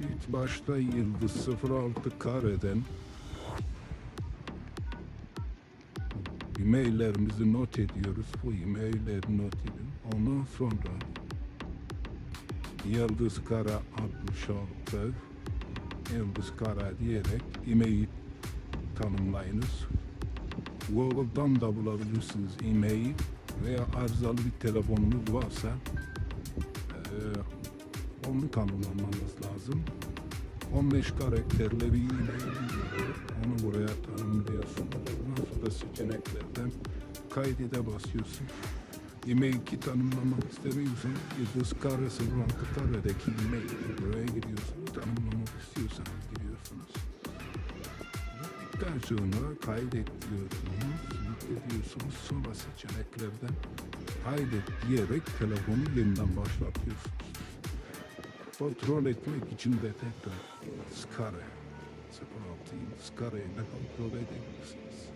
İlk başta yıldız 06 kareden e-maillerimizi not ediyoruz. Bu e-mailleri not edin. Ondan sonra yıldız kara 66 yıldız kara diyerek e-mail tanımlayınız. Google'dan da bulabilirsiniz e-mail veya arızalı bir telefonunuz varsa onu tanımlamanız lazım. 15 karakterli bir e-mail geliyor. Onu buraya tanımlıyorsun. Ondan sonra seçeneklerden kaydede basıyorsun. E-mail ki tanımlamak istemiyorsan yıldız kare 06 karedeki e-mail buraya giriyorsunuz. Tanımlamak istiyorsanız giriyorsunuz. Daha sonra kaydet diyorsunuz. Yüklediyorsunuz. Sonra seçeneklerden kaydet diyerek telefonu yeniden başlatıyorsunuz. Kontrol etmek için de tekrar Skare 06'yı Skare ile kontrol edebilirsiniz.